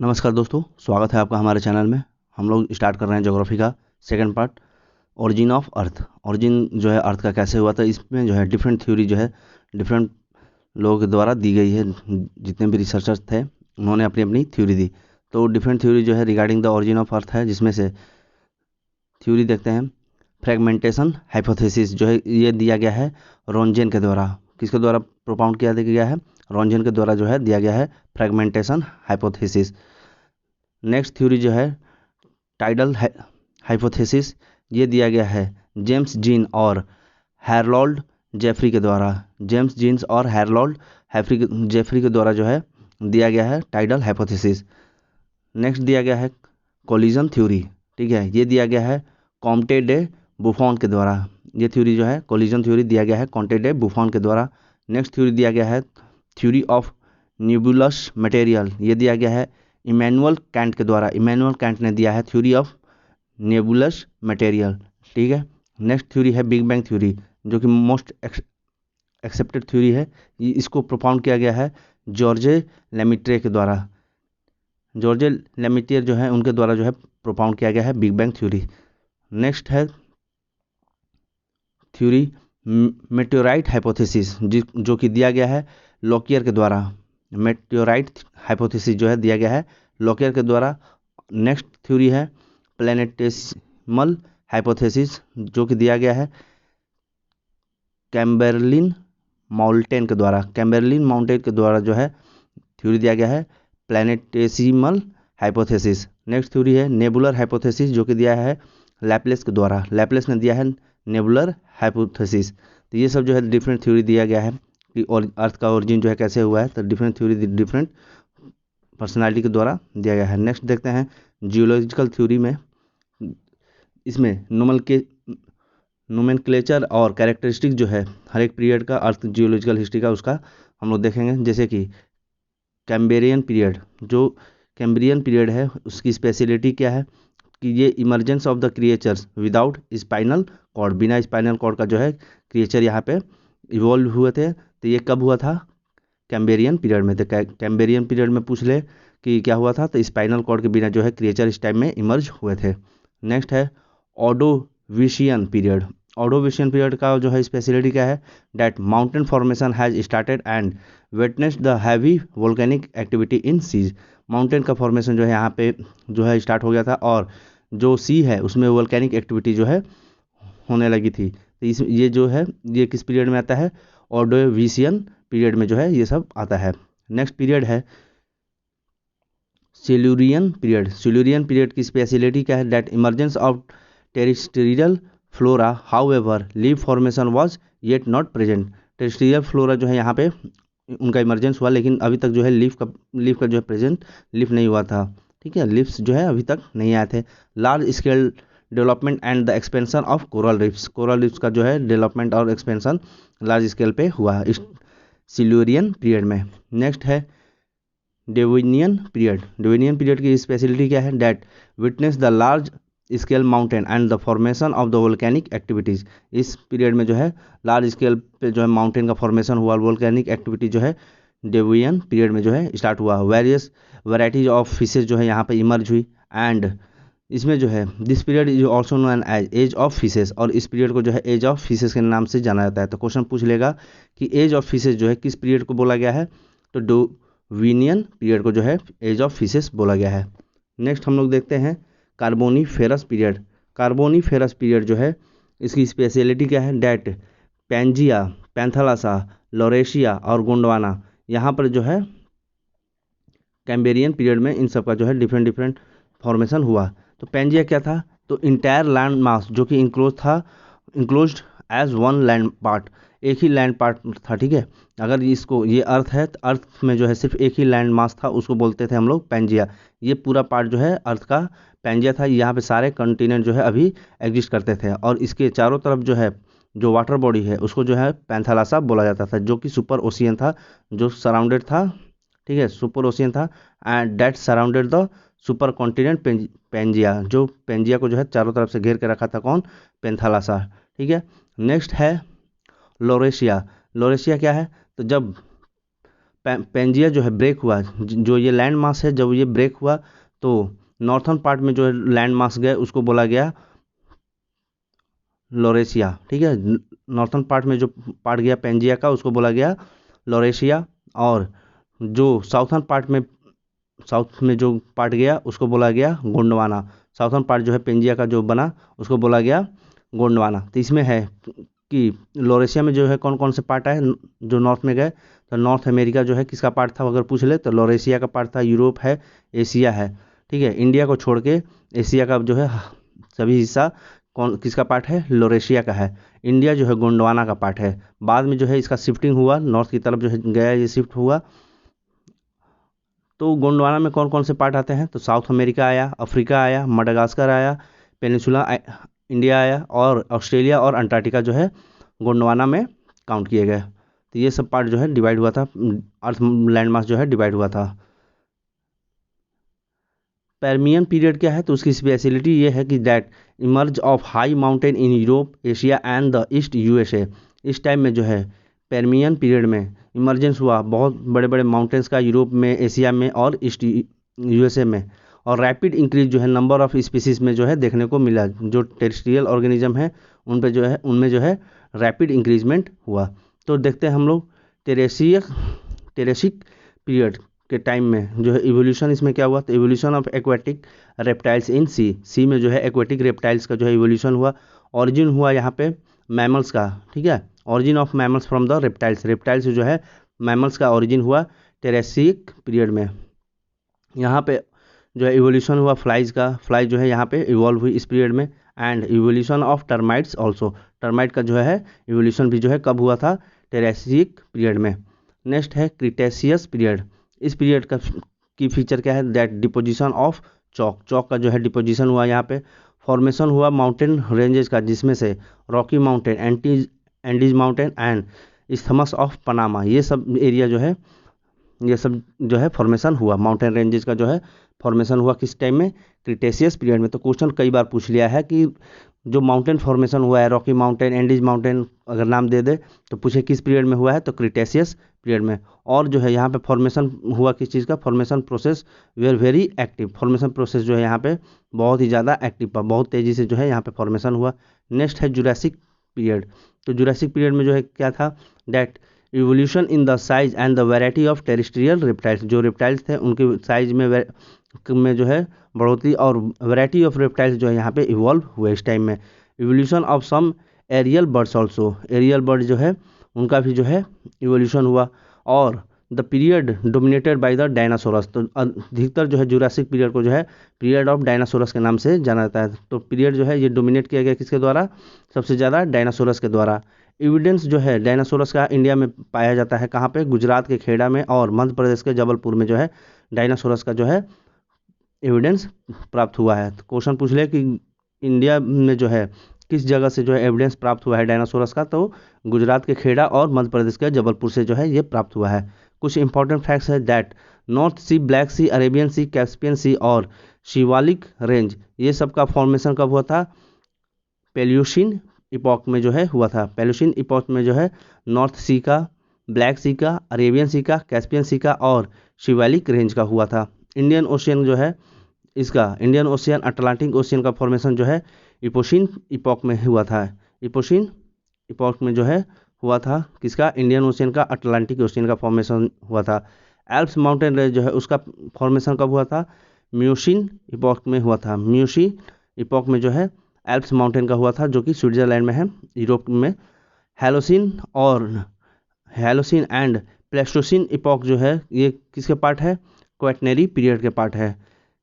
नमस्कार दोस्तों, स्वागत है आपका हमारे चैनल में। हम लोग स्टार्ट कर रहे हैं ज्योग्राफी का second part, origin of earth. Origin जो है अर्थ का कैसे हुआ था, इसमें जो है डिफरेंट थ्योरी जो है डिफरेंट लोगों के द्वारा दी गई है। जितने भी रिसर्चर्स थे उन्होंने अपनी अपनी थ्योरी दी। तो डिफरेंट थ्योरी जो है regarding the origin of earth है, जिसमें से थ्योरी देखते हैं। फ्रेगमेंटेशन हाइपोथेसिस जो है ये दिया गया है रोंजेन के द्वारा। किसके द्वारा प्रोपाउंड किया गया है? रोंजेन के द्वारा जो है दिया गया है फ्रेगमेंटेशन हाइपोथेसिस। नेक्स्ट थ्योरी जो है टाइडल हाइपोथेसिस, ये दिया गया है जेम्स जीन और हैरोल्ड जेफरी के द्वारा। जेम्स जीन्स और हैरोल्ड जेफरी के द्वारा जो है दिया गया है टाइडल हाइपोथेसिस। नेक्स्ट दिया गया है कोलिजन थ्योरी, ठीक है, ये दिया गया है कॉम्टे डे बुफॉन के द्वारा। ये थ्योरी जो है कोलिजन थ्योरी दिया गया है कॉम्टे डे बुफॉन के द्वारा। नेक्स्ट थ्योरी दिया गया है थ्योरी ऑफ न्यूबुलस मटेरियल, ये दिया गया है इमैनुअल कैंट के द्वारा। इमैनुअल कैंट ने दिया है थ्योरी ऑफ नेबुलस मटेरियल, ठीक है। नेक्स्ट थ्योरी है बिग बैंग थ्योरी, जो कि मोस्ट एक्सेप्टेड थ्योरी है। इसको प्रोपाउंड किया गया है जॉर्जे लेमिट्रे के द्वारा। जॉर्जे लेमिटियर जो है उनके द्वारा जो है प्रोपाउंड किया गया है बिग बैंग थ्योरी। नेक्स्ट है थ्योरी मेटेओराइट हाइपोथेसिस, जो कि दिया गया है लॉकियर के द्वारा। मेटेओराइट हाइपोथेसिस जो है दिया गया है लॉकियर के द्वारा। नेक्स्ट थ्योरी है प्लैनेटेसिमल हाइपोथेसिस, जो कि दिया गया है कैम्बरलिन माउंटेन के द्वारा। कैम्बरलिन माउंटेन के द्वारा जो है थ्योरी दिया गया है प्लैनेटेसिमल हाइपोथेसिस। नेक्स्ट थ्योरी है नेबुलर हाइपोथेसिस, जो कि दिया है लैपलेस के द्वारा। लैपलेस ने दिया है नेबुलर हाइपोथेसिस। तो ये सब जो है डिफरेंट थ्योरी दिया गया है कि और अर्थ का ओरिजिन जो है कैसे हुआ है। तो डिफरेंट थ्योरी डिफरेंट पर्सनालिटी के द्वारा दिया गया है। नेक्स्ट देखते हैं जियोलॉजिकल थ्योरी में। इसमें नोमेनक्लेचर और कैरेक्टरिस्टिक जो है हर एक पीरियड का, अर्थ जियोलॉजिकल हिस्ट्री का, उसका हम लोग देखेंगे। जैसे कि कैम्ब्रियन पीरियड, जो कैम्ब्रियन पीरियड है उसकी स्पेशलिटी क्या है कि ये emergence of the creatures without spinal cord, बिना स्पाइनल कॉर्ड का जो है क्रिएचर यहाँ पे इवॉल्व हुए थे। तो ये कब हुआ था? कैम्ब्रियन पीरियड में। तो कैम्ब्रियन पीरियड में पूछ ले कि क्या हुआ था, तो स्पाइनल कॉर्ड के बिना जो है क्रिएचर इस टाइम में इमर्ज हुए थे। नेक्स्ट है ऑडोविशियन पीरियड। ऑडोविशियन पीरियड का जो है स्पेशलिटी क्या है? That mountain formation has started and witnessed the heavy volcanic activity in seas. Mountain का फॉर्मेशन जो है यहाँ पे जो है स्टार्ट हो गया था, और जो सी है उसमें वोल्केनिक एक्टिविटी जो है होने लगी थी। तो इस ये जो है ये किस पीरियड में आता है? ऑडोविशियन पीरियड में जो है ये सब आता है। नेक्स्ट पीरियड है सिल्यूरियन पीरियड। सिल्यूरियन पीरियड की स्पेशलिटी क्या है? That emergence of terrestrial flora, however leaf formation was yet not present. Terrestrial flora जो है यहाँ पे उनका इमरजेंस हुआ, लेकिन अभी तक जो है लीफ का जो है प्रेजेंट लीफ नहीं हुआ था, ठीक है। लीव्स जो है अभी तक नहीं आए थे। Large scale development and the expansion of coral reefs. Coral reefs का जो है डेवलपमेंट और एक्सपेंशन लार्ज स्केल पे हुआ इस सिल्यूरियन पीरियड में। नेक्स्ट है डेविनियन पीरियड। डेविनियन पीरियड की स्पेशलिटी क्या है? That witness the large scale mountain and the formation of the volcanic activities. इस पीरियड में जो है लार्ज स्केल पे जो है माउंटेन का फॉर्मेशन हुआ, वोल्केनिक एक्टिविटी जो है डेवियन पीरियड में जो है स्टार्ट हुआ। वेरियस वैराइटीज ऑफ फिशेज जो है यहाँ पे इमर्ज हुई। एंड इसमें जो है this period is also known as age of fishes, और इस पीरियड को जो है एज ऑफ फिशेज के नाम से जाना जाता है। तो क्वेश्चन पूछ लेगा कि एज ऑफ फिशेज जो है किस पीरियड को बोला गया है? तो डेविनियन पीरियड को जो है एज ऑफ फिशेज बोला गया है। नेक्स्ट हम लोग देखते हैं कार्बोनीफेरस पीरियड। कार्बोनीफेरस पीरियड जो है इसकी स्पेशलिटी क्या है? डैट पैंजिया, पैंथलासा, लोरेशिया और गोंडवाना, यहाँ पर जो है कैम्ब्रियन पीरियड में इन सब का जो है डिफरेंट डिफरेंट फॉर्मेशन हुआ। तो पैंजिया क्या था? तो इंटायर लैंड मास जो कि enclosed as one land part, एक ही लैंड पार्ट था, ठीक है। अगर इसको ये अर्थ है तो अर्थ में जो है सिर्फ एक ही लैंड मास था, उसको बोलते थे हम लोग पैंजिया। ये पूरा पार्ट जो है अर्थ का पैंजिया था। यहाँ पे सारे कंटिनेंट जो है अभी एग्जिस्ट करते थे, और इसके चारों तरफ जो है जो वाटर बॉडी है उसको जो है पैंथालासा बोला जाता था, जो कि सुपर ओशियन था, जो सराउंडेड था, ठीक है, सुपर ओशियन था and that surrounded the super continent Pangaea, जो पेंजिया को जो है चारों तरफ से घेर के रखा था। कौन? पेंथालासा, ठीक है। नेक्स्ट है लोरेशिया। लोरेशिया क्या है? तो जब पेंजिया जो है ब्रेक हुआ, जो ये लैंड मास है, जब ये ब्रेक हुआ तो नॉर्थन पार्ट में जो है लैंड मास गए उसको बोला गया लोरेशिया। ठीक है, नॉर्थन पार्ट में जो पार्ट गया पेंजिया का उसको बोला गया लोरेशिया, और जो साउथ में जो पार्ट गया उसको बोला गया गोंडवाना। साउथर्न पार्ट जो है पेंजिया का जो बना उसको बोला गया गोंडवाना। तो इसमें है कि लोरेशिया में जो है कौन कौन से पार्ट आए जो नॉर्थ में गए, तो नॉर्थ अमेरिका जो है किसका पार्ट था अगर पूछ ले तो लोरेशिया का पार्ट था, यूरोप है, एशिया है। ठीक है, इंडिया को छोड़ के एशिया का जो है सभी हिस्सा कौन किसका पार्ट है, लोरेशिया का है। इंडिया जो है गोंडवाना का पार्ट है। बाद में जो है इसका शिफ्टिंग हुआ नॉर्थ की तरफ जो है गया, ये शिफ्ट हुआ। तो गोंडवाना में कौन कौन से पार्ट आते हैं, तो साउथ अमेरिका आया, अफ्रीका आया, मडागास्कर आया, पेनिनसुला इंडिया आया, और ऑस्ट्रेलिया और अंटार्कटिका जो है गोंडवाना में काउंट किए गए। तो ये सब पार्ट जो है डिवाइड हुआ था, अर्थ लैंड मास जो है डिवाइड हुआ था। पर्मियन पीरियड क्या है, तो उसकी स्पेशलिटी ये है कि that emerge of high mountain in Europe, Asia and the east USA. इस टाइम में जो है पर्मियन पीरियड में इमरजेंस हुआ बहुत बड़े बड़े माउंटेन्स का यूरोप में, एशिया में और ईस्ट यूएसए में, और रैपिड इंक्रीज जो है नंबर ऑफ स्पीसीज में जो है देखने को मिला। जो टेरेस्ट्रियल ऑर्गेनिज्म है उन पे जो है उनमें जो है रैपिड इंक्रीजमेंट हुआ। तो देखते हैं हम लोग टेरेसिक पीरियड के टाइम में जो है इवोल्यूशन इसमें क्या हुआ, तो इवोल्यूशन ऑफ एक्वेटिक रेप्टाइल्स इन सी में जो है एक्वेटिक रेप्टाइल्स का जो है इवोल्यूशन हुआ। ऑरिजिन हुआ यहाँ पे मैमल्स का। ठीक है, origin of mammals from the reptiles जो है मैमल्स का ऑरिजिन हुआ टेरेसिक पीरियड में। यहाँ पे जो है इवोल्यूशन हुआ फ्लाइज का, फ्लाइज जो है यहाँ पे इवॉल्व हुई इस पीरियड में। And evolution of termites also, termite का जो है इवोल्यूशन भी जो है कब हुआ था, टेरेसिक पीरियड में। नेक्स्ट है क्रिटेशियस पीरियड। इस पीरियड का की फीचर क्या है, दैट डिपोजिशन ऑफ चॉक का जो है डिपोजिशन हुआ। यहाँ पे फॉर्मेशन हुआ माउंटेन रेंजेस का, जिसमें से Rocky mountain, Andes mountain and isthmus of Panama, ये सब एरिया जो है ये सब जो है फॉर्मेशन हुआ। माउंटेन रेंजेस का जो है फॉर्मेशन हुआ किस टाइम में, क्रिटेशियस पीरियड में। तो क्वेश्चन कई बार पूछ लिया है कि जो माउंटेन फॉर्मेशन हुआ है रॉकी माउंटेन, एंडीज माउंटेन अगर नाम दे दे तो पूछे किस पीरियड में हुआ है, तो क्रिटेशियस पीरियड में। और जो है यहाँ पे फॉर्मेशन हुआ किस चीज़ का, formation process were very active, formation process जो है यहाँ पे बहुत ही ज़्यादा एक्टिव था, बहुत तेज़ी से जो है यहाँ पे फॉर्मेशन हुआ। नेक्स्ट है जुरासिक पीरियड। तो जुरासिक पीरियड में जो है क्या था, that evolution in the size and the variety of terrestrial reptiles, जो रेप्टाइल्स थे उनके साइज में जो है बढ़ोतरी और वैरायटी ऑफ रेप्टाइल्स जो है यहाँ पे इवॉल्व हुए इस टाइम में। Evolution of some aerial birds also, aerial bird जो है उनका भी जो है इवोल्यूशन हुआ। और the period dominated by the dinosaurs, तो अधिकतर जो है जुरासिक पीरियड को जो है पीरियड ऑफ डायनासोरस के नाम से जाना जाता है। तो पीरियड जो है ये डोमिनेट किया गया किसके द्वारा, सबसे ज़्यादा डायनासोरस के द्वारा। एविडेंस जो है डायनासोरस का इंडिया में पाया जाता है कहाँ पे, गुजरात के खेड़ा में और मध्य प्रदेश के जबलपुर में जो है डायनासोरस का जो है एविडेंस प्राप्त हुआ है। तो क्वेश्चन पूछ ले कि इंडिया में जो है किस जगह से जो है एविडेंस प्राप्त हुआ है डायनासोरस का, तो गुजरात के खेड़ा और मध्य प्रदेश के जबलपुर से जो है ये प्राप्त हुआ है। कुछ इंपॉर्टेंट फैक्ट्स है that North Sea, Black Sea, Arabian Sea, Caspian Sea और शिवालिक रेंज, ये सब का फॉर्मेशन कब हुआ था, पेल्यूशिन इपॉक में जो है हुआ था। पेल्यूशिन इपॉक में जो है नॉर्थ सी का, ब्लैक सी का, अरेबियन सी का, कैस्पियन सी का और शिवालिक रेंज का हुआ था। इंडियन ओशियन जो है इसका, इंडियन ओशियन अटलांटिक ओशियन का फॉर्मेशन जो है इपोशिन इपॉक में हुआ था। इपोशिन इपॉक में जो है हुआ था किसका, इंडियन ओशियन का, अटलांटिक ओशियन का फॉर्मेशन हुआ था। एल्प्स माउंटेन रेंज जो है उसका फॉर्मेशन कब हुआ था, म्यूशिन इपॉक में हुआ था। म्यूशी इपॉक में जो है एल्प्स माउंटेन का हुआ था, जो कि स्विट्जरलैंड में है, यूरोप में। हैलोसिन एंड प्लेस्टोसिन इपॉक जो है ये किसके पार्ट है, क्वाटरनरी पीरियड के पार्ट है।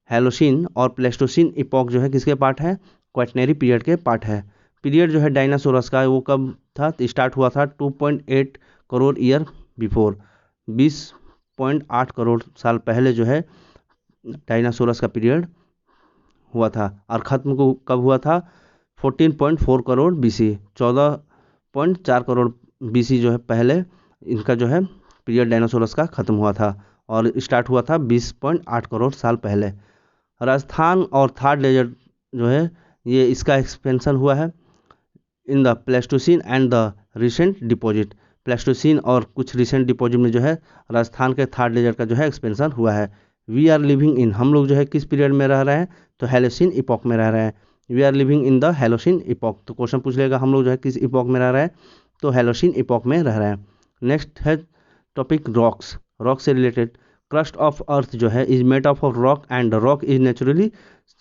हैलोसिन और प्लेस्टोसिन इपॉक जो है किसके पार्ट है, क्वाटरनरी पीरियड के पार्ट है। पीरियड जो है डायनासोरस का वो कब था, तो स्टार्ट हुआ था 2.8 करोड़ ईयर बिफोर, 20.8 करोड़ साल पहले जो है डायनासोरस का पीरियड हुआ था। और ख़त्म को कब हुआ था, 14.4 करोड़ बीसी, 14.4 करोड़ बीसी जो है पहले इनका जो है पीरियड डायनासोरस का ख़त्म हुआ था, और स्टार्ट हुआ था 20.8 करोड़ साल पहले। राजस्थान और थार डेजर्ट जो है ये इसका एक्सपेंशन हुआ है in the Pleistocene and the recent deposit. Pleistocene और कुछ रिसेंट डिपॉजिट में जो है राजस्थान के थार डेजर्ट का जो है एक्सपेंशन हुआ है। वी आर लिविंग इन, हम लोग जो है किस पीरियड में रह रहे हैं, तो हैलोसीन इपॉक में रह रहे हैं। We are living in the Holocene epoch, तो क्वेश्चन पूछ लेगा हम लोग जो है किस इपॉक में रह रहे हैं, तो हैलोसीन इपॉक में रह रहे हैं। नेक्स्ट है टॉपिक रॉक्स, रॉक से रिलेटेड। क्रस्ट ऑफ अर्थ जो है is made of rock and rock is naturally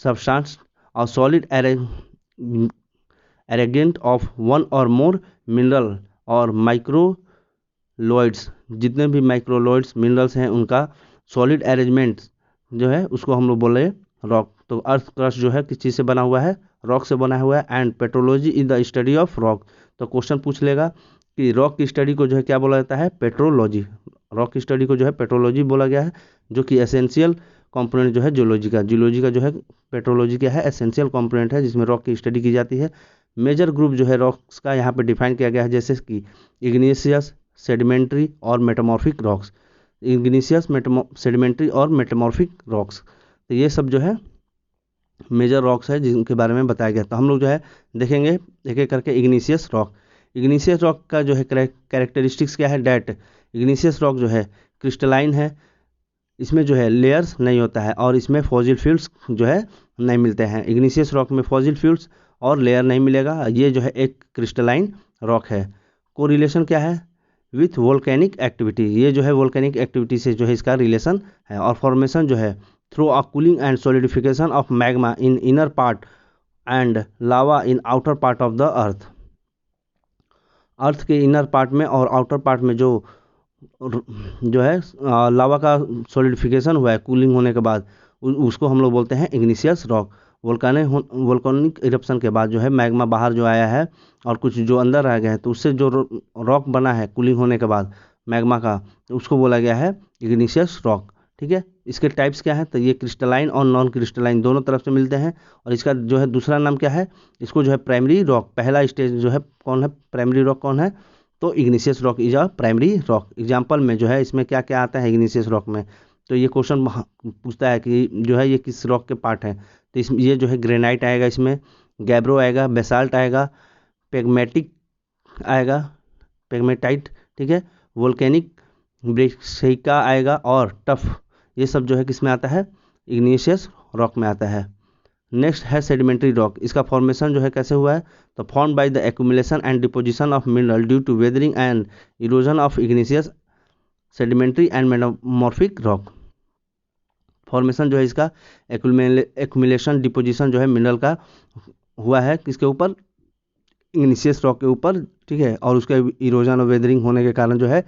substance और सॉलिड एरेगेंट ऑफ वन और मोर मिनरल और माइक्रोलॉइड्स, जितने भी माइक्रोलॉइड्स मिनरल्स हैं उनका सॉलिड अरेंजमेंट जो है उसको हम लोग बोले रॉक। तो अर्थ क्रस्ट जो है किस चीज़ से बना हुआ है, रॉक से बना हुआ है। And petrology is the study of rock, तो क्वेश्चन पूछ लेगा कि रॉक की स्टडी को जो है क्या बोला जाता है, पेट्रोलॉजी। रॉक की स्टडी को जो है पेट्रोलॉजी बोला गया है, जो कि एसेंशियल कंपोनेंट जो है जियोलॉजी का जो है पेट्रोलॉजी क्या है, एसेंशियल कंपोनेंट है जिसमें रॉक की स्टडी की जाती है। मेजर ग्रुप जो है रॉक्स का यहाँ पे डिफाइन किया गया है, जैसे कि इग्निशियस, सेडिमेंट्री और मेटामॉर्फिक रॉक्स। इग्निशियस, सेडिमेंट्री और मेटामॉर्फिक रॉक्स, तो ये सब जो है मेजर रॉक्स है जिनके बारे में बताया गया। तो हम लोग जो है देखेंगे एक एक करके। इग्निशियस रॉक, इग्निशियस रॉक का जो है कैरेक्टरिस्टिक्स क्या है, डैट इग्निशियस रॉक जो है क्रिस्टलाइन है, इसमें जो है लेयर्स नहीं होता है और इसमें फॉसिल फ्यूल्स जो है नहीं मिलते हैं। इग्निशियस रॉक में फॉसिल फ्यूल्स और लेयर नहीं मिलेगा, ये जो है एक क्रिस्टलाइन रॉक है। कोरिलेशन क्या है, विथ वोल्केनिक एक्टिविटी, ये जो है वोल्केनिक एक्टिविटी से जो है इसका रिलेशन है। और फॉर्मेशन जो है through a cooling and solidification of magma in inner part and lava in outer part of the earth. Earth के इनर पार्ट में और आउटर पार्ट में जो है लावा का सॉलिडिफिकेशन हुआ है कूलिंग होने के बाद, उसको हम लोग बोलते हैं इग्निशियस रॉक। वोल्केनिक इरप्शन के बाद जो है मैग्मा बाहर जो आया है और कुछ जो अंदर आ गया है, तो उससे जो रॉक बना है कूलिंग होने के बाद मैग्मा का, तो उसको बोला गया है इग्निशियस रॉक। ठीक है, इसके टाइप्स क्या है, तो ये क्रिस्टलाइन और नॉन क्रिस्टलाइन दोनों तरफ से मिलते हैं। और इसका जो है दूसरा नाम क्या है, इसको जो है प्राइमरी रॉक, पहला स्टेज जो है कौन है, प्राइमरी रॉक कौन है, तो igneous rock is a primary rock. Example में जो है इसमें क्या क्या आता है इग्निशियस रॉक में, तो ये क्वेश्चन पूछता है कि जो है ये किस रॉक के पार्ट है, तो इसमें ये जो है ग्रेनाइट आएगा, इसमें गैब्रो आएगा, बेसाल्ट आएगा, पेगमेटिक आएगा, पेगमेटाइट, ठीक है, वोल्केनिक ब्रेक्सिका आएगा और टफ, ये सब जो है किस में आता है, इग्निशियस रॉक में आता है। नेक्स्ट है सेडिमेंट्री रॉक, इसका फॉर्मेशन जो है कैसे हुआ है, तो form by the accumulation and deposition of mineral due to weathering and erosion of igneous sedimentary and metamorphic rock. Formation जो है इसका एक्यूमुलेशन डिपोजिशन जो है मिनरल का हुआ है किसके ऊपर, इग्निशियस रॉक के ऊपर, ठीक है, और उसका इरोजन और वेदरिंग होने के कारण जो है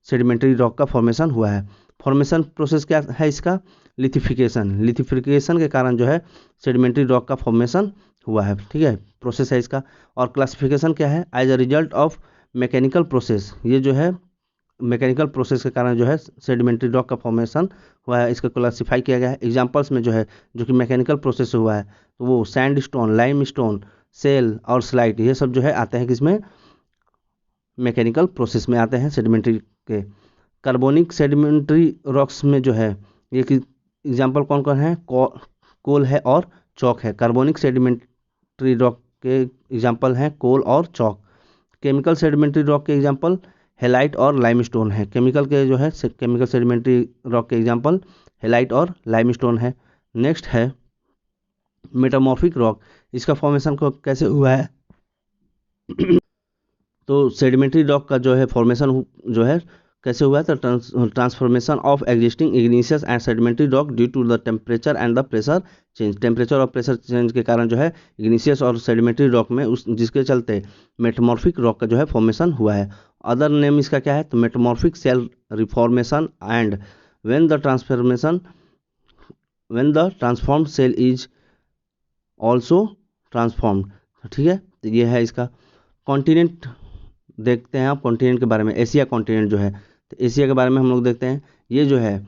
सेडिमेंट्री रॉक का फॉर्मेशन हुआ है। फॉर्मेशन प्रोसेस क्या है इसका, लिथिफिकेशन के कारण जो है सेडिमेंट्री रॉक का फॉर्मेशन हुआ है। ठीक है, प्रोसेस है इसका। और क्लासिफिकेशन क्या है, as a result of mechanical process, ये जो है मैकेनिकल प्रोसेस के कारण जो है सेडिमेंट्री रॉक का फॉर्मेशन हुआ है, इसको क्लासीफाई किया गया है। एग्जांपल्स में जो है जो कि मैकेनिकल प्रोसेस से हुआ है, तो वो sandstone, limestone, shale और स्लाइट, ये सब जो है आते हैं किसमें, मैकेनिकल प्रोसेस में आते हैं सेडिमेंट्री के। कार्बोनिक सेडिमेंट्री रॉक्स में जो है ये एग्जांपल कौन कौन है, कोल है और चौक है। कार्बोनिक सेडिमेंट्री रॉक के एग्जांपल हैं कोल और चौक। केमिकल सेडिमेंट्री रॉक के एग्जांपल हेलाइट और लाइमस्टोन है। केमिकल के जो है केमिकल सेडिमेंट्री रॉक के एग्जांपल हेलाइट और लाइमस्टोन है। नेक्स्ट है मेटामॉर्फिक रॉक, इसका फॉर्मेशन को कैसे हुआ है तो सेडिमेंट्री रॉक का जो है फॉर्मेशन जो है कैसे हुआ है, तो transformation of existing igneous and sedimentary rock due to the temperature and the pressure change. Temperature और प्रेशर चेंज के कारण जो है इग्निशियस और सेडिमेंट्री रॉक में उस जिसके चलते मेटामॉर्फिक रॉक का जो है फॉर्मेशन हुआ है। अदर नेम इसका क्या है, तो metamorphic shale reformation and when the transformed shale is also transformed. ठीक है, तो ये है इसका। कॉन्टिनेंट देखते हैं आप, कॉन्टिनेंट के बारे में। एशिया कॉन्टिनेंट जो है, तो एशिया के बारे में हम लोग देखते हैं। ये जो है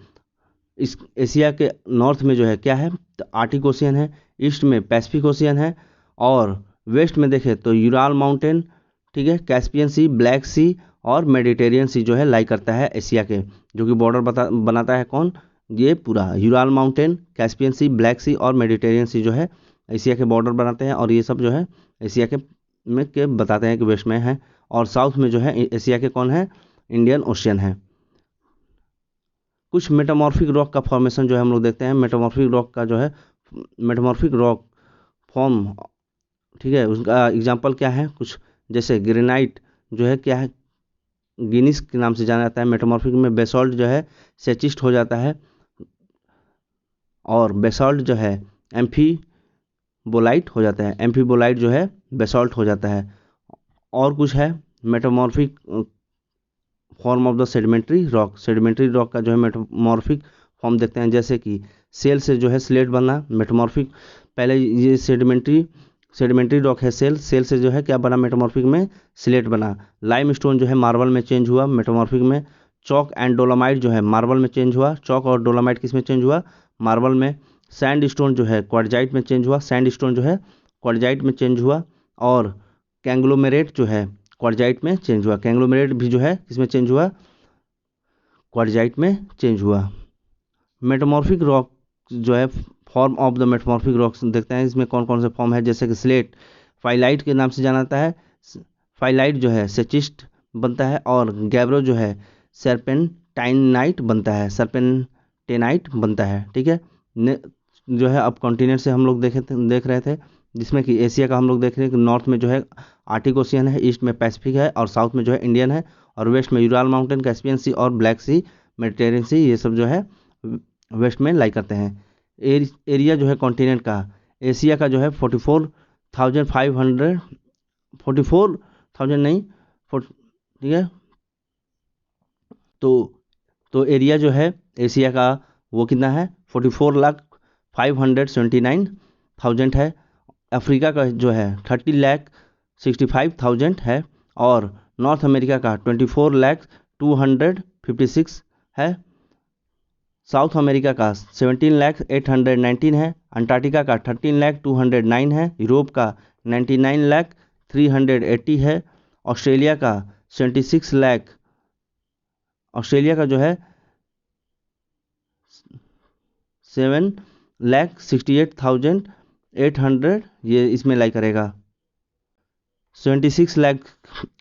इस एशिया के नॉर्थ में जो है क्या है, तो आर्टिक ओशियन है, ईस्ट में पैसिफिक ओशियन है और वेस्ट में देखें तो यूराल माउंटेन, ठीक है, कैस्पियन सी, ब्लैक सी और मेडिटेरियन सी जो है लाई करता है एशिया के, जो कि बॉर्डर बनाता है कौन, ये पूरा यूराल माउंटेन, कैस्पियन सी, ब्लैक सी और मेडिटेरियन सी जो है एशिया के बॉर्डर बनाते हैं। और ये सब जो है एशिया के बताते हैं कि वेस्ट में है। और साउथ में जो है एशिया के कौन है, इंडियन ओशियन है। कुछ मेटामॉर्फिक रॉक का फॉर्मेशन जो है हम लोग देखते हैं। मेटामॉर्फिक रॉक का जो है मेटामॉर्फिक रॉक फॉर्म, ठीक है, उसका एग्जांपल क्या है, कुछ जैसे ग्रेनाइट जो है क्या है, गिनीस के नाम से जाना जाता है। मेटामॉर्फिक में बेसॉल्ट जो है सेचिस्ट हो जाता है, और बेसॉल्ट जो है एम्फीबोलाइट हो जाता है। एम्फीबोलाइट जो है बेसॉल्ट हो जाता है। और कुछ है metamorphic form of the sedimentary rock. Sedimentary rock का जो है मेटामॉर्फिक फॉर्म देखते हैं, जैसे कि सेल से जो है स्लेट बनना मेटामॉर्फिक। पहले ये सेडिमेंट्री रॉक है, सेल से जो है क्या बना मेटामॉर्फिक में, स्लेट बना। लाइम स्टोन जो है मार्बल में चेंज हुआ मेटामॉर्फिक में। चौक एंड डोलामाइट जो है मार्बल में चेंज हुआ। चौक और डोलामाइट किस में चेंज हुआ, मार्बल में। सैंड स्टोन जो है क्वार्टजाइट में चेंज हुआ। सैंड स्टोन जो है क्वार्टजाइट में चेंज हुआ। और कैंग्लोमेरेट जो है क्वार्टजाइट में चेंज हुआ। कैंग्लोमेरेट भी जो है किसमें चेंज हुआ, क्वार्टजाइट में चेंज हुआ। मेटामॉर्फिक रॉक जो है form of the metamorphic rocks देखते हैं, इसमें कौन कौन से फॉर्म है, जैसे कि स्लेट फाइलाइट के नाम से जाना जाता है। फाइलाइट जो है सेचिस्ट बनता है, और गैब्रो जो है सर्पेंटाइनाइट बनता है, सर्पेंटेनाइट बनता है, ठीक है। जो है अब कॉन्टिनेंट से हम लोग देख रहे थे, जिसमें कि एशिया का हम लोग देख रहे हैं कि नॉर्थ में जो है आर्टिक ओशियन है, ईस्ट में पैसिफिक है, और साउथ में जो है इंडियन है, और वेस्ट में यूराल माउंटेन, कैस्पियन सी और ब्लैक सी, मेडिटेरियन सी, ये सब जो है वेस्ट में लाई करते हैं। एरिया जो है कॉन्टिनेंट का, एशिया का जो है 44,500 44,000 नहीं, ठीक है। तो एरिया जो है एशिया का वो कितना है, 44,579,000 है। अफ्रीका का जो है 30,65,000 है, और नॉर्थ अमेरिका का 24,256 है। साउथ अमेरिका का 17,819 है। अंटार्कटिका का 13,209 है। यूरोप का 99,380 है। ऑस्ट्रेलिया का 76 लाख, ऑस्ट्रेलिया का जो है 7,68,800 ये इसमें लाई करेगा। 76 लाख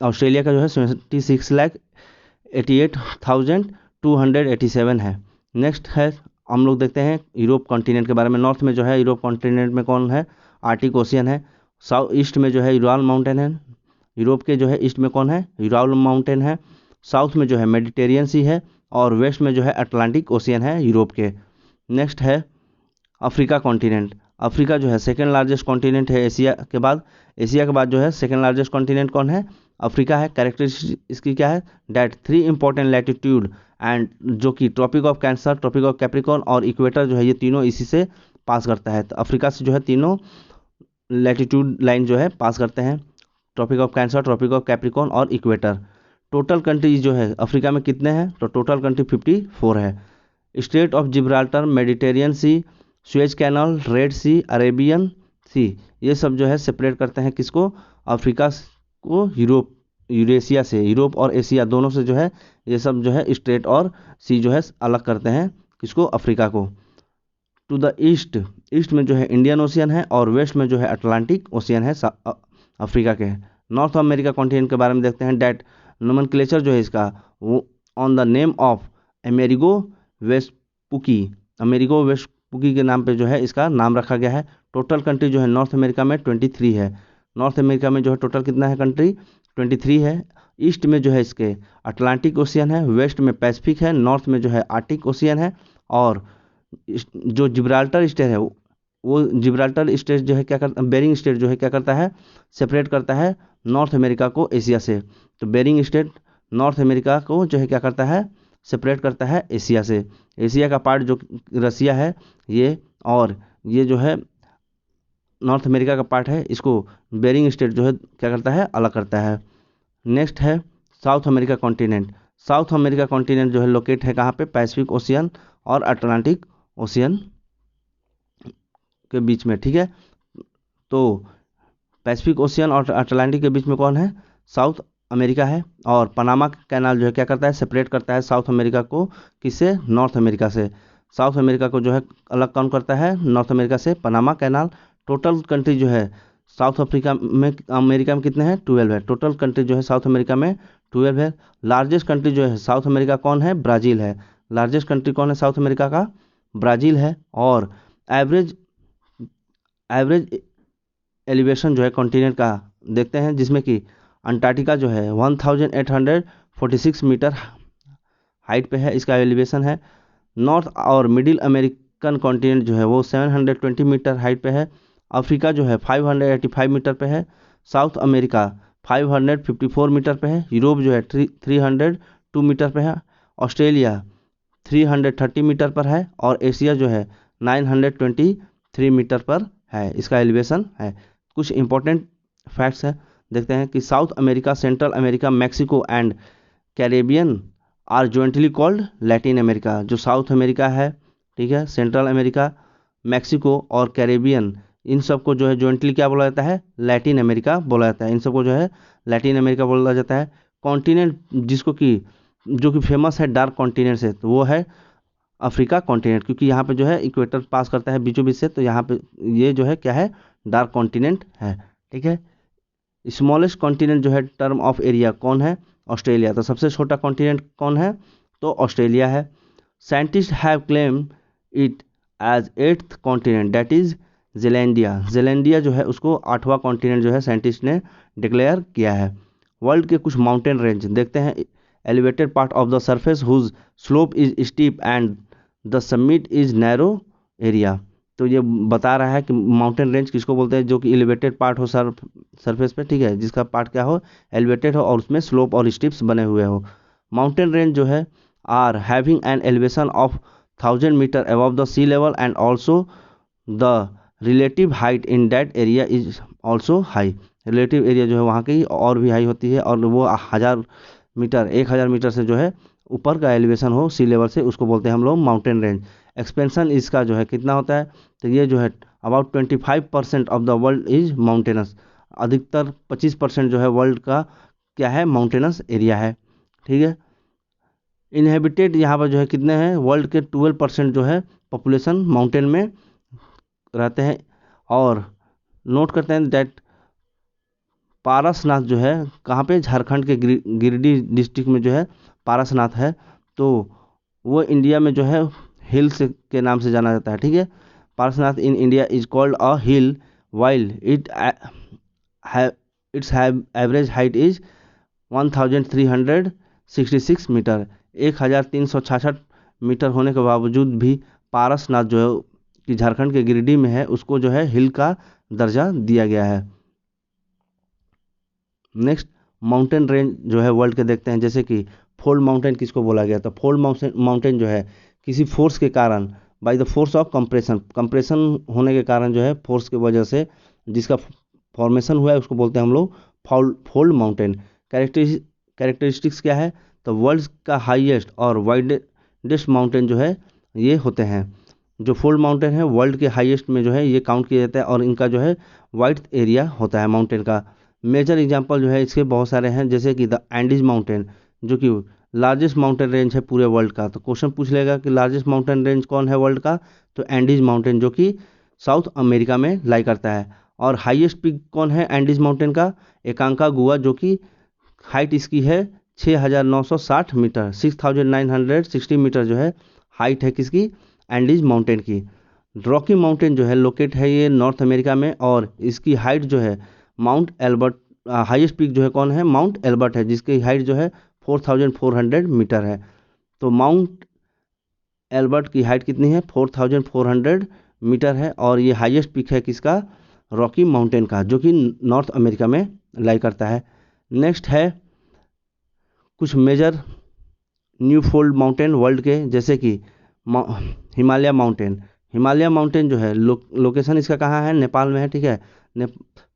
ऑस्ट्रेलिया का जो है 76,88,287 है। नेक्स्ट है हम लोग देखते हैं यूरोप कॉन्टिनेंट के बारे में। नॉर्थ में जो है यूरोप कॉन्टिनेंट में कौन है, आर्टिक ओशियन है। साउथ ईस्ट में जो है यूराल माउंटेन है। यूरोप के जो है ईस्ट में कौन है, यूराल माउंटेन है। साउथ में जो है मेडिटेरियन सी है, और वेस्ट में जो है अटलांटिक ओशियन है यूरोप के। नेक्स्ट है अफ्रीका कॉन्टिनेंट। अफ्रीका जो है सेकेंड लार्जेस्ट कॉन्टिनेंट है एशिया के बाद। एशिया के बाद जो है सेकेंड लार्जेस्ट कॉन्टिनेंट कौन है, अफ्रीका है। कैरेक्टरिस्टिक इसकी क्या है, डैट 3 इंपॉर्टेंट लैटिट्यूड एंड, जो कि Tropic of Cancer, Tropic of Capricorn और इक्वेटर जो है, ये तीनों इसी से पास करता है। तो अफ्रीका से जो है तीनों लैटिट्यूड लाइन जो है पास करते हैं, Tropic of Cancer, Tropic of Capricorn और इक्वेटर। टोटल कंट्रीज जो है अफ्रीका में कितने हैं, तो टोटल कंट्री 54 है। Strait of Gibraltar, Mediterranean sea, Suez canal, red sea, Arabian sea, ये सब जो है सेपरेट करते हैं किसको, अफ्रीका को यूरेशिया से। यूरोप और एशिया दोनों से जो है ये सब जो है स्ट्रेट और सी जो है अलग करते हैं किसको, अफ्रीका को। टू द ईस्ट, ईस्ट में जो है इंडियन ओशियन है, और वेस्ट में जो है अटलांटिक ओशियन है अफ्रीका के। नॉर्थ अमेरिका कॉन्टिनेंट के बारे में देखते हैं, डैट नोमेनक्लेचर जो है इसका वो on the name of Amerigo Vespucci, Amerigo Vespucci के नाम पे जो है इसका नाम रखा गया है। टोटल कंट्री जो है नॉर्थ अमेरिका में 23 है। नॉर्थ अमेरिका में जो है टोटल कितना है कंट्री, 23 है। ईस्ट में जो है इसके अटलांटिक ओशियन है, वेस्ट में पैसिफिक है, नॉर्थ में जो है आर्टिक ओशियन है, और जो जिब्राल्टर स्टेट है वो जिब्राल्टर स्टेट जो है क्या करता, बेरिंग स्टेट जो है क्या करता है, सेपरेट करता है नॉर्थ अमेरिका को एशिया से। तो बेरिंग स्टेट नॉर्थ अमेरिका को जो है क्या करता है, सेपरेट करता है एशिया से। एशिया का पार्ट जो रसिया है ये, और ये जो है नॉर्थ अमेरिका का पार्ट है, इसको बेरिंग स्टेट जो है क्या करता है, अलग करता है। नेक्स्ट है south America continent. South America continent जो है लोकेट है कहाँ पे, पैसिफिक ओशियन और अटलांटिक ओशियन के बीच में, ठीक है। तो पैसिफिक ओशियन और अटलांटिक के बीच में कौन है, साउथ अमेरिका है। और पनामा कैनाल जो है क्या करता है, सेपरेट करता है साउथ अमेरिका को किससे, नॉर्थ अमेरिका से। साउथ अमेरिका को जो है अलग कौन करता है, नॉर्थ अमेरिका से, पनामा कैनाल। टोटल कंट्री जो है साउथ अमेरिका में कितने हैं? 12 है। टोटल कंट्री जो है साउथ अमेरिका में 12 है। लार्जेस्ट कंट्री जो है साउथ अमेरिका कौन है? ब्राज़ील है। लार्जेस्ट कंट्री कौन है साउथ अमेरिका का? ब्राज़ील है। और एवरेज एवरेज एलिवेशन जो है कॉन्टिनेंट का देखते हैं, जिसमें कि अंटार्कटिका जो है 1846 मीटर हाइट पे है, इसका एलिवेशन है। नॉर्थ और मिडिल अमेरिकन कॉन्टिनेंट जो है वो 720 मीटर हाइट पे है। अफ्रीका जो है 585 मीटर पे है। साउथ अमेरिका 554 मीटर पे है। यूरोप जो है 302 मीटर पे है। ऑस्ट्रेलिया 330 मीटर पर है। और एशिया जो है 923 मीटर पर है, इसका एलिवेशन है। कुछ इंपॉर्टेंट फैक्ट्स हैं, देखते हैं कि South America, Central America, Mexico and Caribbean are jointly called Latin America. जो साउथ अमेरिका है, ठीक है, सेंट्रल अमेरिका, मैक्सिको और कैरेबियन, इन सबको जो है जॉइंटली क्या बोला जाता है? लैटिन अमेरिका बोला जाता है। इन सबको जो है लैटिन अमेरिका बोला जाता है। कॉन्टिनेंट जिसको कि जो कि फेमस है डार्क कॉन्टिनेंट से, तो वो है अफ्रीका कॉन्टिनेंट, क्योंकि यहाँ पे जो है इक्वेटर पास करता है बीचों बीच से, तो यहाँ पे ये जो है क्या है? डार्क कॉन्टिनेंट है, ठीक है। स्मॉलेस्ट कॉन्टिनेंट जो है टर्म ऑफ एरिया कौन है? ऑस्ट्रेलिया। तो सबसे छोटा कॉन्टिनेंट कौन है? तो ऑस्ट्रेलिया है। Scientist have claim it as 8th continent, that is Zealandia. Zealandia जो है उसको 8वां कॉन्टिनेंट जो है साइंटिस्ट ने डिक्लेयर किया है। वर्ल्ड के कुछ माउंटेन रेंज देखते हैं। Elevated part of the surface whose slope is steep and the summit is narrow area. तो ये बता रहा है कि माउंटेन रेंज किसको बोलते हैं? जो कि एलिवेटेड पार्ट हो सरफेस पे, ठीक है, जिसका पार्ट क्या हो? एलिवेटेड हो और उसमें स्लोप और स्टिप्स बने हुए हो। माउंटेन रेंज जो है are having an elevation of 1000 metre above the sea level and also the relative height in that area is also high. Relative area जो है वहाँ की और भी हाई होती है, और वो 1000 मीटर से जो है ऊपर का एलिवेशन हो सी लेवल से, उसको बोलते हैं हम लोग माउंटेन रेंज। एक्सपेंशन इसका जो है कितना होता है? तो ये जो है about 25% of the world is mountainous. अधिकतर 25% जो है वर्ल्ड का क्या है? माउंटेनस एरिया है, ठीक है। इनहेबिटेड यहाँ पर जो है कितने हैं? वर्ल्ड के 12% जो है पॉपुलेशन माउंटेन में रहते हैं। और नोट करते हैं दैट पारसनाथ जो है कहाँ पे? झारखंड के गिरिडीह डिस्ट्रिक्ट में जो है पारसनाथ है। तो वो इंडिया में जो है हिल्स के नाम से जाना जाता है, ठीक है। Parasnath in India is called a hill while its average height is 1366 metre. 1366 metre होने के बावजूद भी पारसनाथ जो है कि झारखंड के गिरिडीह में है, उसको जो है हिल का दर्जा दिया गया है। नेक्स्ट माउंटेन रेंज जो है वर्ल्ड के देखते हैं, जैसे कि फोल्ड माउंटेन किसको बोला गया? तो फोल्ड माउंटेन जो है किसी फोर्स के कारण, bye the force of compression होने के कारण जो है फोर्स की वजह से जिसका फॉर्मेशन हुआ है उसको बोलते हैं हम लोग फोल्ड माउंटेन। कैरेक्टरिस्टिक्स क्या है? तो वर्ल्ड का हाईएस्ट और वाइडेस्ट माउंटेन जो है ये होते हैं। जो फोल्ड माउंटेन है वर्ल्ड के हाईएस्ट में जो है ये काउंट किया जाता है, और इनका जो है वाइड एरिया होता है माउंटेन का। मेजर एग्जांपल जो है इसके बहुत सारे हैं, जैसे कि द एंडीज माउंटेन जो कि लार्जेस्ट माउंटेन रेंज है पूरे वर्ल्ड का। तो क्वेश्चन पूछ लेगा कि लार्जेस्ट माउंटेन रेंज कौन है वर्ल्ड का? तो एंडीज माउंटेन जो कि साउथ अमेरिका में लाई करता है। और हाईएस्ट पीक कौन है एंडीज माउंटेन का? एकांकागुआ, जो कि हाइट इसकी है 6960 मीटर, 6960 मीटर जो है हाइट है किसकी? एंडीज माउंटेन की। रॉकी माउंटेन जो है लोकेट है ये नॉर्थ अमेरिका में, और इसकी हाइट जो है माउंट एल्बर्ट, हाईएस्ट पीक जो है कौन है? माउंट एल्बर्ट है, जिसकी हाइट जो है 4400 मीटर है। तो माउंट एल्बर्ट की हाइट कितनी है? 4400 मीटर है, और ये हाईएस्ट पीक है किसका? रॉकी माउंटेन का, जो कि नॉर्थ अमेरिका में लाई करता है। नेक्स्ट है कुछ major new fold mountain world के, जैसे कि हिमालय माउंटेन। हिमालय माउंटेन जो है लोकेशन इसका कहाँ है? नेपाल में है, ठीक है।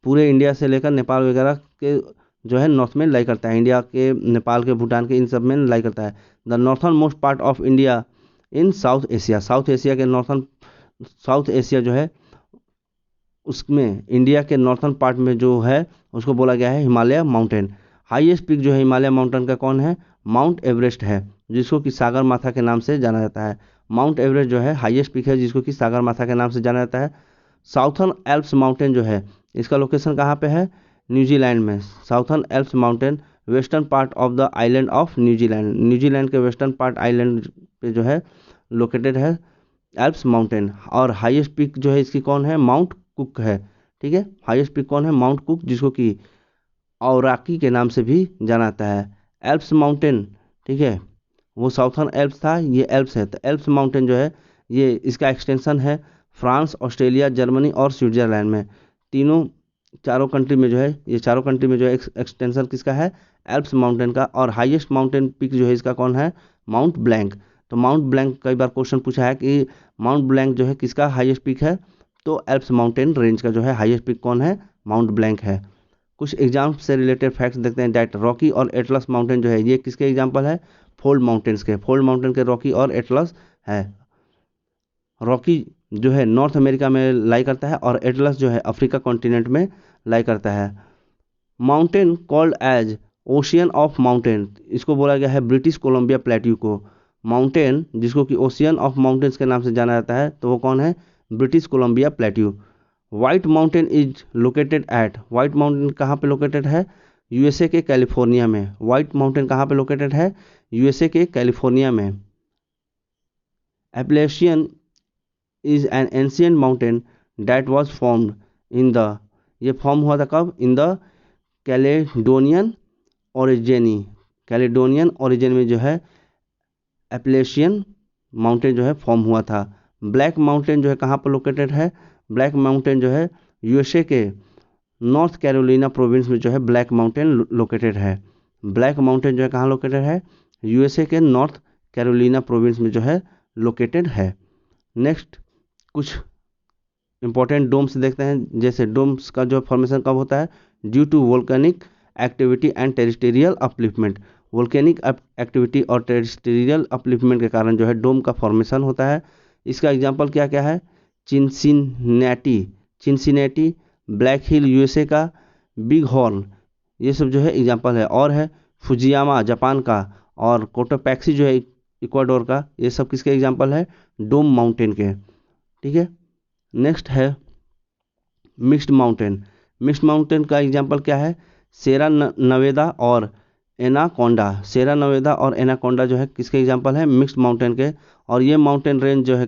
पूरे इंडिया से लेकर नेपाल वगैरह के जो है नॉर्थ में लाई करता है, इंडिया के, नेपाल के, भूटान के, इन सब में लाई करता है। The northern most part of India in south Asia. South Asia के साउथ एशिया जो है उसमें इंडिया के नॉर्थन पार्ट में जो है उसको बोला गया है हिमालय माउंटेन। हाईएस्ट पीक जो है हिमालय माउंटेन का कौन है? माउंट एवरेस्ट है, जिसको कि सागर माथा के नाम से जाना जाता है। माउंट एवरेस्ट जो है हाईएस्ट पीक है, जिसको कि सागर माथा के नाम से जाना जाता है। साउथर्न एल्प्स माउंटेन जो है इसका लोकेशन कहाँ पे है, न्यूजीलैंड में। Southern Alps mountain western part of the island of New Zealand, New Zealand के वेस्टर्न पार्ट आइलैंड पे जो है लोकेटेड है एल्प्स माउंटेन। और हाईएस्ट पीक जो है इसकी कौन है, माउंट कुक है। ठीक है, हाईएस्ट पीक कौन है, माउंट कुक, जिसको कि औराकी के नाम से भी जाना जाता है। एल्प्स माउंटेन, ठीक है, वो साउथर्न एल्प्स था, ये एल्प्स है। तो एल्प्स माउंटेन जो है ये इसका एक्सटेंशन है फ्रांस, ऑस्ट्रेलिया, जर्मनी और स्विट्जरलैंड में, तीनों चारों कंट्री में जो है, ये चारों कंट्री में जो है एक्सटेंशन किसका है, एल्प्स माउंटेन का। और हाईएस्ट माउंटेन पीक जो है इसका कौन है, माउंट ब्लैंक। तो माउंट ब्लैंक कई बार क्वेश्चन पूछा है कि माउंट ब्लैंक जो है किसका हाईएस्ट पीक है, तो एल्प्स माउंटेन रेंज का जो है हाईएस्ट पीक कौन है, माउंट ब्लैंक है। कुछ एग्जाम से रिलेटेड फैक्ट्स देखते हैं। डैट रॉकी और एटलस माउंटेन जो है ये किसके एग्जाम्पल है, फोल्ड माउंटेन्स के। फोल्ड माउंटेन के रॉकी और एटलस है। रॉकी जो है नॉर्थ अमेरिका में लाई करता है और एटलस जो है अफ्रीका कॉन्टिनेंट में लाई करता है। Mountain called as ocean of mountain, इसको बोला गया है ब्रिटिश कोलंबिया प्लेट्यू को। माउंटेन जिसको कि ओशियन ऑफ माउंटेन्स के नाम से जाना जाता है, तो वो कौन है, British Columbia plateau. White mountain is located at, white mountain कहाँ पे लोकेटेड है, यूएसए के कैलिफोर्निया में। व्हाइट माउंटेन कहाँ पे लोकेटेड है, यूएसए के कैलिफोर्निया में। Appalachian is an ancient mountain that was formed in the, ये फॉर्म हुआ था कब, in the Caledonian orogeny, Caledonian origin में जो है एप्लेशियन माउंटेन जो है फॉर्म हुआ था। ब्लैक माउंटेन जो है कहाँ पर लोकेटेड है, ब्लैक माउंटेन जो है यूएसए के नॉर्थ कैरोलिना प्रोविंस में जो है ब्लैक माउंटेन लोकेटेड है। ब्लैक माउंटेन जो है कहाँ लोकेटेड है, यूएसए के नॉर्थ कैरोलिना प्रोविंस में जो है लोकेटेड है। नेक्स्ट कुछ इंपॉर्टेंट डोम्स देखते हैं। जैसे डोम्स का जो फॉर्मेशन कब होता है, due to volcanic activity and terrestrial upliftment. Volcanic activity और टेरिस्टेरियल अपलिफ्टमेंट के कारण जो है डोम का फॉर्मेशन होता है। इसका एग्जांपल क्या क्या है, चिंसिनैटी, चिंसिनैटी, ब्लैक हिल यूएसए का, बिग हॉर्न, ये सब जो है एग्जांपल है। और है फुजियामा जापान का, और कोटोपैक्सी जो है इक्वाडोर का, ये सब किसके एग्जांपल है, डोम माउंटेन के। ठीक है, नेक्स्ट है मिक्स्ड माउंटेन। मिक्स्ड माउंटेन का एग्जांपल क्या है, सेरा नवेदा और एनाकोंडा। सेरा नवेदा और एनाकोंडा जो है किसके एग्जांपल है, मिक्स्ड माउंटेन के। और ये माउंटेन रेंज जो है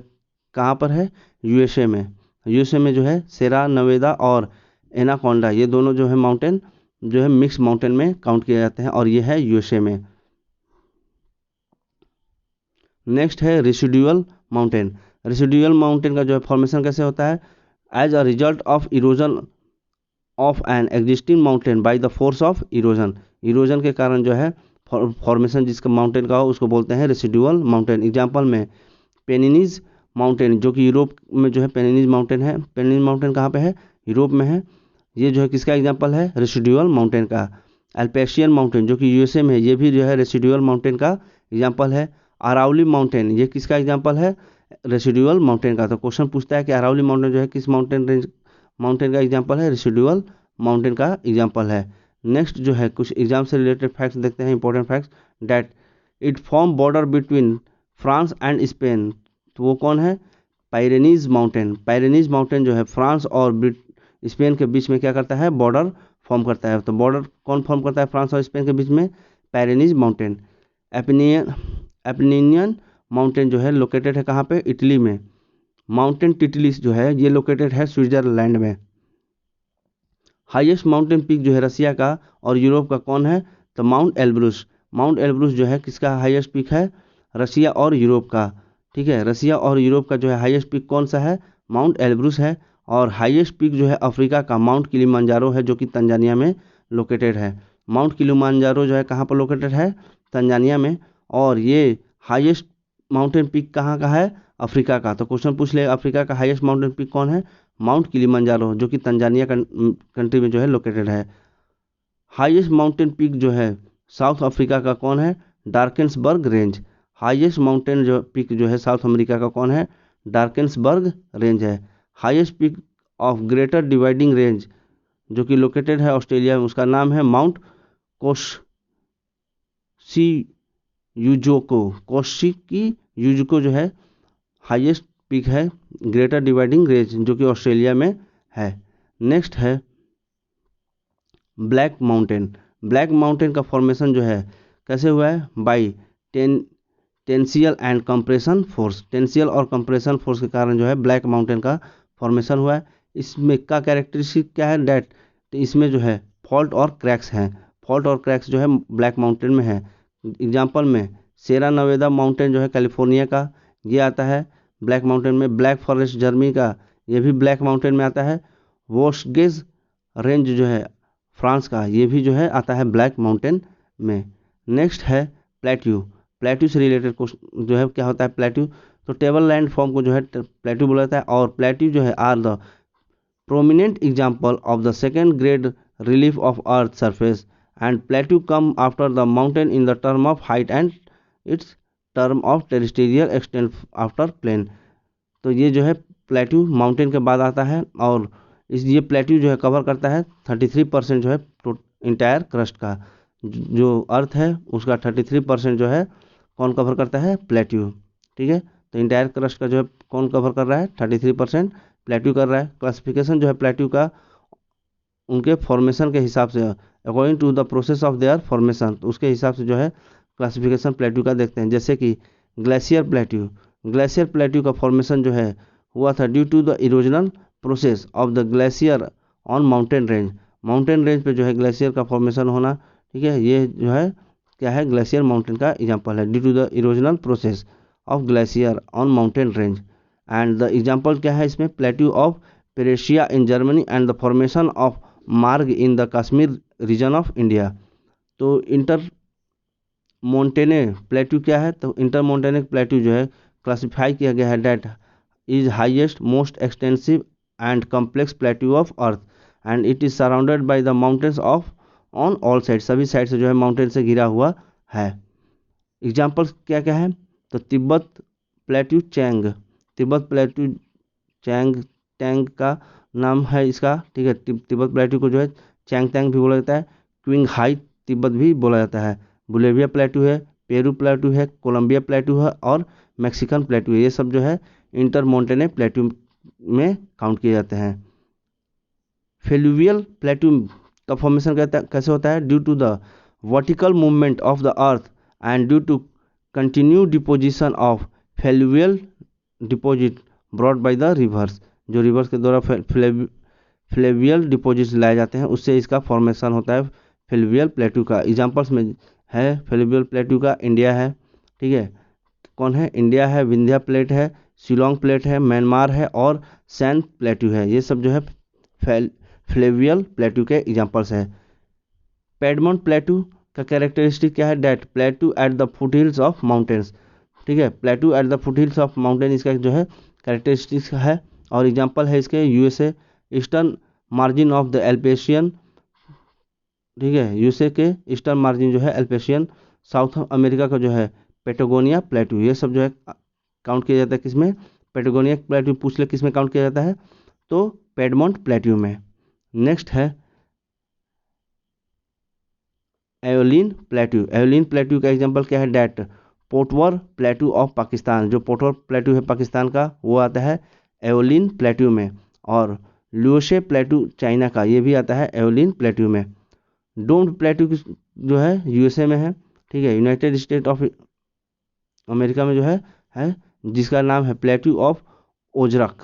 कहाँ पर है, यूएसए में। यूएसए में जो है सेरा नवेदा और एनाकोंडा, ये दोनों जो है माउंटेन जो है मिक्स माउंटेन में काउंट किए जाते हैं, और ये है यूएसए में। नेक्स्ट है रेसिडुअल माउंटेन। रेसिडुअल माउंटेन का जो है फॉर्मेशन कैसे होता है, as a result of erosion of an existing mountain by the force of erosion. Erosion के कारण जो है फॉर्मेशन जिसका माउंटेन का हो उसको बोलते हैं रेसिडुअल माउंटेन। एग्जाम्पल में पेनिनीज माउंटेन जो कि यूरोप में जो है पेनिनीज माउंटेन है। पेनिनीज माउंटेन कहाँ पे है, यूरोप में है। ये जो है किसका एग्जाम्पल है, रेसिडुअल माउंटेन का। एल्पेशियन माउंटेन जो कि यूएसए में है, ये भी जो है रेसिडुअल माउंटेन का एग्जाम्पल है। अरावली माउंटेन ये किसका एग्जाम्पल है, रेसिडुअल माउंटेन का। तो क्वेश्चन पूछता है कि अरावली माउंटेन जो है किस माउंटेन रेंज, माउंटेन का एग्जाम्पल है, रेसिडुअल माउंटेन का एग्जाम्पल है। नेक्स्ट जो है कुछ एग्जाम से रिलेटेड फैक्ट्स देखते हैं, important facts. That it form border between France and Spain, तो वो कौन है, पायरेनीज माउंटेन। पायरेनीज माउंटेन जो है फ्रांस और स्पेन के बीच में क्या करता है, बॉर्डर फॉर्म करता है। तो बॉर्डर कौन फॉर्म करता है फ्रांस और स्पेन के बीच में, पायरेनीज माउंटेन। एपेनियन माउंटेन जो है लोकेटेड है कहाँ पे, इटली में। माउंटेन टिटलिस जो है ये लोकेटेड है स्विट्जरलैंड में। हाईएस्ट माउंटेन पीक जो है रसिया का और यूरोप का कौन है, तो माउंट एल्ब्रूस। माउंट एल्ब्रूस जो है किसका हाईएस्ट पीक है, रसिया और यूरोप का। ठीक है, रसिया और यूरोप का जो है हाईएस्ट पीक कौन सा है, माउंट एल्ब्रूस है। और हाईएस्ट पीक जो है अफ्रीका का माउंट किलिमंजारो है, जो कि तंजानिया में लोकेटेड है। माउंट किलिमंजारो जो है कहाँ पर लोकेटेड है, तंजानिया में। और ये हाईएस्ट माउंटेन पीक कहाँ का है, अफ्रीका का। तो क्वेश्चन पूछ ले अफ्रीका का हाईएस्ट माउंटेन पीक कौन है, माउंट किलिमंजारो, जो कि तंजानिया कंट्री में जो है लोकेटेड है। हाईएस्ट माउंटेन पीक जो है साउथ अफ्रीका का कौन है, डार्केंसबर्ग रेंज। हाईएस्ट माउंटेन जो पीक जो है साउथ अमेरिका का कौन है, डार्केंसबर्ग रेंज है। Highest peak of greater dividing range जो कि लोकेटेड है ऑस्ट्रेलिया में, उसका नाम है माउंट कोशी यूजोको। कोशी की यूजोको जो है हाईएस्ट पीक है ग्रेटर डिवाइडिंग रेंज जो कि ऑस्ट्रेलिया में है। नेक्स्ट है ब्लैक माउंटेन। ब्लैक माउंटेन का फॉर्मेशन जो है कैसे हुआ है, बाई टेंसियल एंड कंप्रेशन फोर्स। टेंसियल और कंप्रेशन फोर्स के कारण जो है ब्लैक माउंटेन का फॉर्मेशन हुआ है। इसमें का कैरेक्टरिस्टिक क्या है, डेट इसमें जो है फॉल्ट और क्रैक्स हैं। फॉल्ट और क्रैक्स जो है ब्लैक माउंटेन में है। एग्जांपल में सेरा नवेदा माउंटेन जो है कैलिफोर्निया का, ये आता है ब्लैक माउंटेन में। ब्लैक फॉरेस्ट जर्मनी का, ये भी ब्लैक माउंटेन में आता है। वोस्टगेज रेंज जो है फ्रांस का, ये भी जो है आता है ब्लैक माउंटेन में। नेक्स्ट है प्लेट्यू। प्लेट्यू से रिलेटेड क्वेश्चन जो है क्या होता है, प्लेट्यू तो टेबल लैंड फॉर्म को जो है प्लेट्यू बोला जाता है। और प्लेट्यू जो है are the prominent example of the second grade relief of earth surface and plateau come after the mountain in the term of height and its term of terrestrial extent after plain. तो ये जो है plateau mountain के बाद आता है और ये प्लेट्यू जो है कवर करता है 33% जो है इंटायर क्रस्ट का। जो अर्थ है उसका 33% जो है कौन कवर करता है, प्लेट्यू। ठीक है, तो इंटायर क्रस्ट का जो है कौन कवर कर रहा है, 33% प्लेट्यू कर रहा है। क्लासिफिकेशन जो है प्लेट्यू का उनके फॉर्मेशन के हिसाब से according to the process of their formation, तो उसके हिसाब से जो है क्लासिफिकेशन प्लेट्यू का देखते हैं। जैसे कि ग्लेशियर प्लेट्यू। ग्लेशियर प्लेट्यू का फॉर्मेशन जो है हुआ था due to the erosional process of the glacier on mountain range. Mountain range पे जो है ग्लेशियर का फॉर्मेशन होना, ठीक है, ये जो है क्या है, ग्लेशियर माउंटेन का एग्जांपल है due to the erosional process of glacier on mountain range. And the example क्या है इसमें, plateau of Bavaria in Germany and the formation of marg in the Kashmir region of India. तो इंटर मोन्टेने प्लेट्यू क्या है, तो inter मोन्टेनिक plateau जो है classify किया गया है that is highest most extensive and complex plateau of earth and it is surrounded by the mountains of on all side. सभी साइड से जो है माउंटेन से घिरा हुआ है। एग्जाम्पल्स क्या क्या है, तो Tibet plateau Chang. Tibet plateau Chang Tang का नाम है इसका, ठीक है। तिब्बत प्लेट्यू को जो है चैंग टैंग भी बोला जाता है। क्विंग हाई तिब्बत भी बोला जाता है। बोलेविया प्लेट्यू है, पेरू प्लेट्यू है, कोलंबिया प्लेट्यू है और मैक्सिकन प्लेट्यू है। ये सब जो है इंटर मोन्टेने प्लेट्यू में काउंट किए जाते हैं। फेलुवियल प्लेट्यू का फॉर्मेशन कैसे होता है, due to the vertical movement of the earth and due to continue deposition of fluvial deposit brought by the rivers. जो रिवर्स के द्वारा फ्लेवियल डिपोजिट लाए जाते हैं उससे इसका फॉर्मेशन होता है फेलुवियल प्लेट्यू का। एग्जांपल्स में है फेलुवियल प्लेट्यू का इंडिया है, ठीक है, कौन है, इंडिया है, विंध्या प्लेट है, शिलोंग प्लेट है, म्यांमार है और सैन प्लेट्यू है। ये सब जो है फ्लेवियल प्लेट्यू के एग्जांपल्स है। पेडमोंट प्लेट्यू का कैरेक्टरिस्टिक क्या है, that plateau at the foothills of mountains. ठीक है, plateau at the foothills of mountain इसका जो है कैरेक्टरिस्टिक्स है। और एग्जांपल है इसके USA eastern margin of the Appalachian, ठीक है, यूएसए के ईस्टर्न मार्जिन जो है एल्पेशियन, साउथ अमेरिका का जो है पेटागोनिया प्लेट्यू। ये सब जो है काउंट किया जाता है किसमें, पेटागोनिया प्लेट्यू पूछ ले किस में काउंट किया जाता है, तो पेडमोंट प्लेट्यू में। नेक्स्ट है एओलिन प्लेट्यू। एओलिन प्लेट्यू का एग्जांपल क्या है, डेट पोटवर प्लेट्यू ऑफ पाकिस्तान। जो पोटवर प्लेट्यू है पाकिस्तान का वो आता है एओलिन प्लेट्यू में। और ल्यूशे प्लेट्यू चाइना का, ये भी आता है एओलिन प्लेट्यू में। डोम्ड प्लेट्यू जो है यूएसए में है, ठीक है, यूनाइटेड स्टेट ऑफ अमेरिका में जो है जिसका नाम है प्लेट्यू ऑफ ओजरक।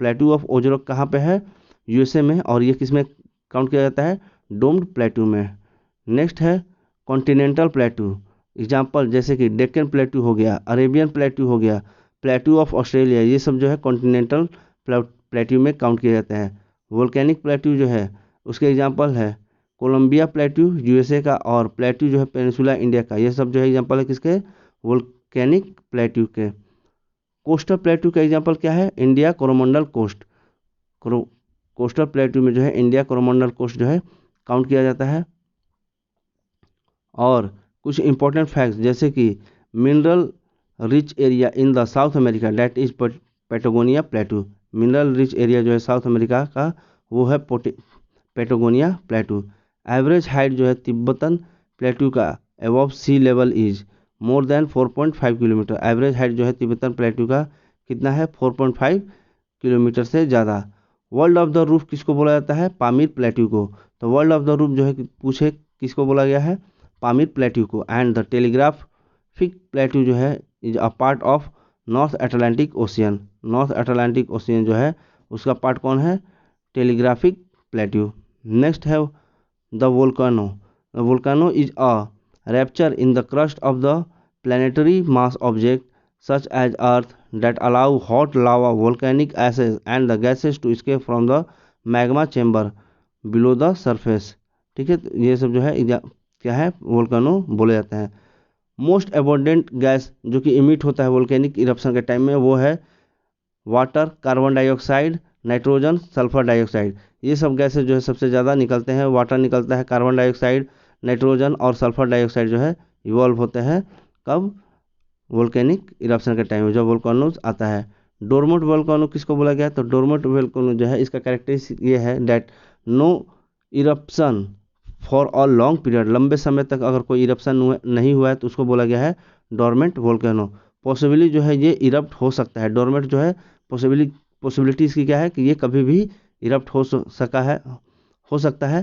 प्लेट्यू ऑफ ओजरक कहाँ पे है, यूएसए में। और ये किस में काउंट किया जाता है, डोम्ड प्लेट्यू में। नेक्स्ट है कॉन्टिनेंटल प्लेट्यू। एग्जांपल जैसे कि डेक्कन प्लेट्यू हो गया, अरेबियन प्लेट्यू हो गया, प्लेट्यू ऑफ ऑस्ट्रेलिया, ये सब जो है कॉन्टिनेंटल प्लेट्यू में काउंट किया जाता है। वोल्केनिक प्लेट्यू जो है उसके एग्जांपल है कोलंबिया प्लेट्यू यूएसए का और प्लेट्यू जो है पेनिनसुला इंडिया का। ये सब जो है एग्जांपल है किसके, वोल्केनिक प्लेट्यू के। कोस्टल प्लेट्यू का एग्जांपल क्या है, India Coromandel coast. Coastal plateau में जो है इंडिया कोरोमंडल कोस्ट जो है काउंट किया जाता है। और कुछ इंपॉर्टेंट फैक्ट्स जैसे कि mineral rich area in the South America that is Patagonia plateau. Mineral rich area जो है साउथ अमेरिका का वो है पेटागोनिया प्लेट्यू। एवरेज हाइट जो है तिब्बतन प्लेट्यू का above sea level is more than 4.5 kilometre. Average height जो है तिब्बतन प्लेट्यू का कितना है 4.5 किलोमीटर से ज़्यादा। वर्ल्ड ऑफ द रूफ किसको बोला जाता है? पामीर प्लेट्यू को। तो वर्ल्ड ऑफ द रूफ जो है पूछे किसको बोला गया है? पामीर प्लेट्यू को। एंड द टेलीग्राफिक प्लेट्यू जो है is a part of north Atlantic ocean. North Atlantic ocean जो है उसका पार्ट कौन है? Telegraphic plateau. नेक्स्ट है the volcano. The volcano is a rapture in the crust of the planetary mass object such as earth that allow hot lava, volcanic ashes and the gases to escape from the magma chamber below the surface। ठीक है, तो ये सब जो है क्या है? Volcano बोले जाते हैं। मोस्ट एबोंडेंट गैस जो कि इमिट होता है वोल्केनिक इरप्शन के टाइम में वो है water, carbon dioxide, nitrogen, sulphur dioxide. ये सब गैसेस जो है सबसे ज़्यादा निकलते हैं। वाटर निकलता है, कार्बन डाइऑक्साइड, नाइट्रोजन और सल्फर डाइऑक्साइड जो है इवॉल्व होते हैं कब? वोल्केनिक इरप्शन के टाइम में जब वोल्केनो आता है। डोरमेंट वोल्केनो किसको बोला गया? तो डोरमेंट वोल्केनो जो है इसका कैरेक्टरिस्टिक ये है that no eruption for a long period. लंबे समय तक अगर कोई इरप्शन नहीं हुआ है तो उसको बोला गया है डोरमेंट वोल्केनो। पॉसिबली जो है ये इरप्ट हो सकता है। डोरमेंट जो है पॉसिबिलिटी इसकी क्या है कि ये कभी भी इरप्ट हो सकता है।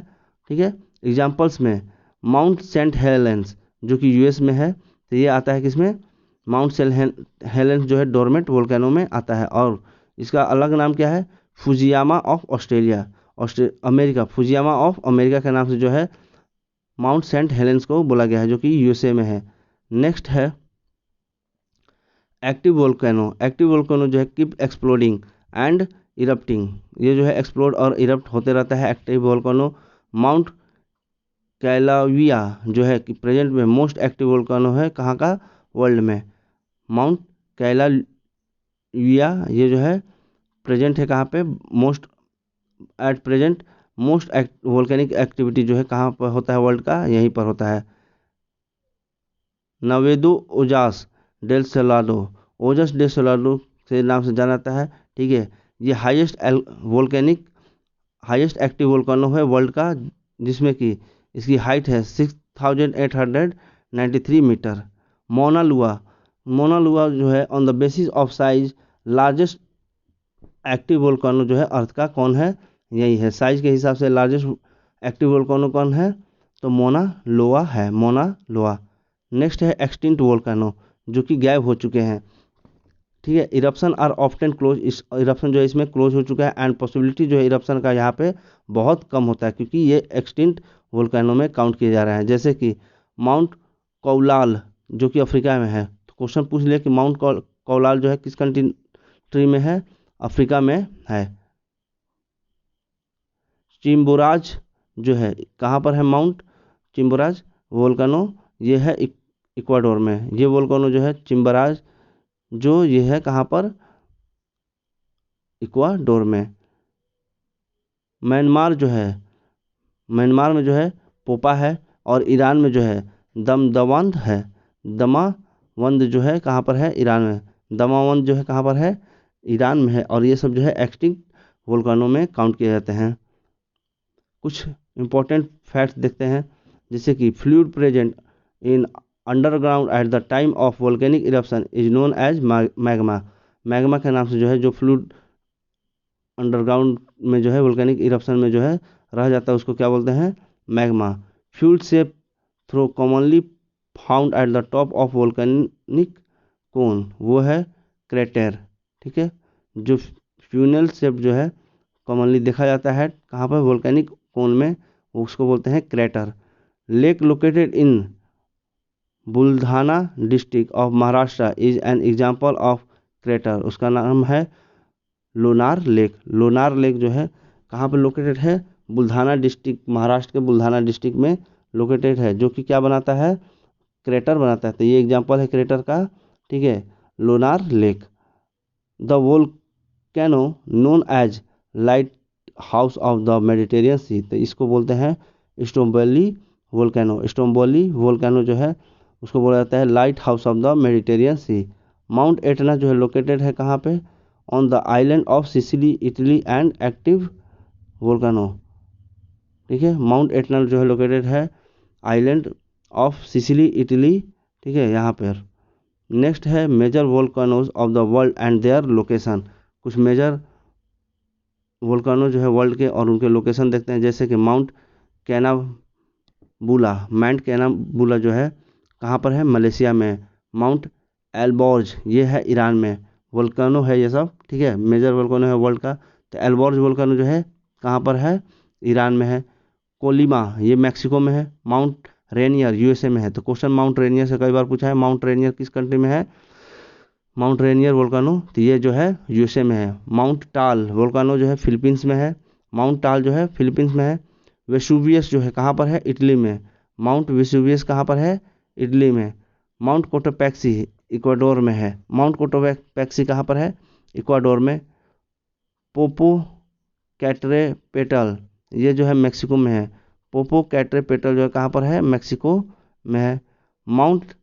ठीक है, एग्जाम्पल्स में माउंट सेंट हेलेंस जो कि यूएस में है, तो ये आता है किसमें? माउंट सेंट हेलेंस जो है डोरमेंट वोल्केनो में आता है। और इसका अलग नाम क्या है? Fujiyama of Australia, America, Fujiyama of America के नाम से जो है माउंट सेंट हेलेंस को बोला गया है जो कि यूएसए में है। नेक्स्ट है एक्टिव वोल्केनो। एक्टिव वोल्केनो जो है कीप एक्सप्लोडिंग एंड इरप्टिंग। ये जो है एक्सप्लोड और इरप्ट होते रहता है एक्टिव वोल्केनो। माउंट कैलाविया जो है कि प्रेजेंट में मोस्ट एक्टिव वोल्केनो है कहाँ का? वर्ल्ड में। माउंट कैलाविया ये जो है प्रेजेंट है कहाँ पे? Most at present most volcanic activity जो है कहाँ पर होता है वर्ल्ड का? यहीं पर होता है। नवेदो ओजास डेल सेलाडो, ओजस डे सेलाडो से नाम से जाना जाता है। ठीक है, ये हाईएस्ट एक्टिव वोल्केनो है वर्ल्ड का, जिसमें कि इसकी हाइट है 6893 मीटर। मोना लुआ जो है on the basis of size largest active volcano जो है अर्थ का कौन है? यही है। साइज के हिसाब से लार्जेस्ट एक्टिव वोल्केनो कौन है? तो मोना लोआ है, मोना लोआ। नेक्स्ट है एक्सटिंक्ट वोल्केनो जो कि गायब हो चुके हैं। ठीक है, इरप्शन आर ऑफ्टन क्लोज, इस इरप्शन जो है इसमें क्लोज हो चुका है। एंड पॉसिबिलिटी जो है इरप्शन का यहाँ पे बहुत कम होता है क्योंकि ये एक्सटिंक्ट वोल्केनो में काउंट किए जा रहे हैं। जैसे कि माउंट कौलाल जो कि अफ्रीका में है। तो क्वेश्चन पूछ लिया कि माउंट कौलाल जो है किस कंट्री में है? अफ्रीका में है। चिम्बोराज जो है कहाँ पर है? माउंट चिम्बोराज वोल्केनो ये है इक्वाडोर में। ये वोल्केनो जो है चिम्बोराज जो ये है कहाँ पर? इक्वाडोर में। म्यांमार जो है, म्यांमार में जो है पोपा है। और ईरान में जो है दमदवंद है। दमावंद जो है कहाँ पर है? ईरान में। दमावंद जो है कहाँ पर है? ईरान में है। और ये सब जो है एक्सटिंक्ट वोल्केनो में काउंट किए जाते हैं। कुछ इंपॉर्टेंट फैक्ट्स देखते हैं, जैसे कि fluid present in underground at the time of volcanic eruption is known as magma. Magma के नाम से जो है जो फ्लूइड अंडरग्राउंड में जो है वोल्केनिक इरप्शन में जो है रह जाता है उसको क्या बोलते हैं? Magma. Funnel shape throat commonly found at the top of volcanic cone वो है क्रेटर। ठीक है, जो फ्यूनल शेप जो है कॉमनली देखा जाता है कहाँ पर? वोल्केनिक कोन में, उसको बोलते हैं crater. Lake located in Buldhana district of Maharashtra is an example of crater. उसका नाम है लोनार लेक। लोनार लेक जो है कहाँ पर लोकेटेड है? बुल्धाना डिस्ट्रिक्ट, महाराष्ट्र के बुल्धाना डिस्ट्रिक्ट में लोकेटेड है, जो कि क्या बनाता है? क्रेटर बनाता है। तो ये एग्जांपल है क्रेटर का। ठीक है, Lonar lake. The volcano known as lighthouse of the Mediterranean sea, तो इसको बोलते हैं स्टोम्बोली वोल्केनो। स्टोम्बोली वोल्केनो जो है उसको बोला जाता है lighthouse of the Mediterranean Sea. Mount Etna जो है लोकेटेड है कहाँ पे? On the island of Sicily Italy and active volcano. ठीक है, माउंट एटना जो है लोकेटेड है आइलैंड ऑफ सिसिली इटली। ठीक है, यहाँ पर। नेक्स्ट है major volcanoes of the world and their location. कुछ मेजर वोल्केनो जो है वर्ल्ड के और उनके लोकेशन देखते हैं, जैसे कि माउंट कैनाबुला जो है कहाँ पर है, मलेशिया में। माउंट एल्बोर्ज ये है ईरान में। वोल्केनो है ये सब, ठीक है, मेजर वोल्केनो है वर्ल्ड का। तो एल्बोर्ज वोल्केनो जो है कहाँ पर है, ईरान में है। कोलिमा ये मैक्सिको में है। माउंट रेनियर यूएसए में है। तो क्वेश्चन माउंट रेनियर से कई बार पूछा है, माउंट रेनियर किस कंट्री में है, माउंट रेनियर वोल्केनो, तो ये जो है यूएसए में है। माउंट टाल वोल्केनो जो है फिलीपींस में है। माउंट टाल जो है फिलीपींस में है। वेसुवियस जो है कहाँ पर है, इटली में। माउंट वेसुवियस कहाँ पर है, इटली में। माउंट कोटोपैक्सी इक्वाडोर में है। माउंट कोटोपैक्सी कहाँ पर है, इक्वाडोर में। पोपो कैटरेपेटल ये जो है मेक्सिको में है। पोपो कैटरेपेटल जो है कहाँ पर है, मेक्सिको में है। माउंट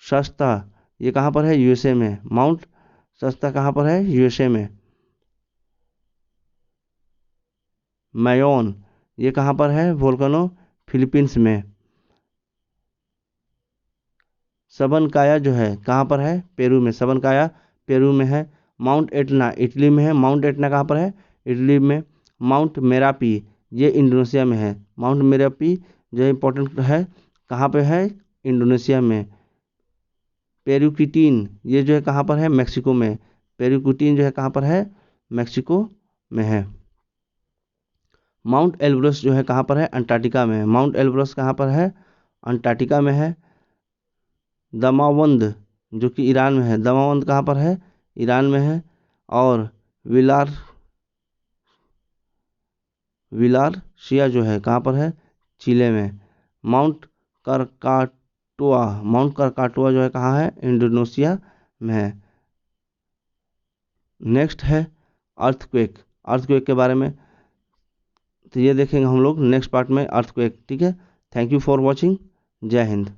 सस्ता ये कहाँ पर है, यूएसए में। माउंट सस्ता कहाँ पर है, यूएसए में। मायोन ये कहाँ पर है, वोल्केनो, फिलीपींस में। सबनकाया जो है कहाँ पर है, पेरू में। सबनकाया पेरू में है। माउंट एटना इटली में है। माउंट एटना कहाँ पर है, इटली में। माउंट मेरापी ये इंडोनेशिया में है। माउंट मेरापी जो इम्पोर्टेंट है, कहाँ पे है, इंडोनेशिया में। पेरुकिटीन ये जो है कहाँ पर है, मेक्सिको में। पेरुकिटीन जो है कहाँ पर है, मेक्सिको में है। माउंट एल्ब्रस जो है कहाँ पर है, अंटार्कटिका में। माउंट एल्ब्रस कहाँ पर है, अंटार्कटिका में है। दमावंद जो कि ईरान में है। दमावंद कहाँ पर है, ईरान में है। और विलार विलारसिया जो है कहाँ पर है, चिले में। माउंट करकाटुआ जो है कहाँ है, इंडोनेशिया में है। नेक्स्ट है अर्थक्वेक के बारे में, तो ये देखेंगे हम लोग नेक्स्ट पार्ट में, अर्थक्वेक, ठीक है। Thank you for watching. जय हिंद।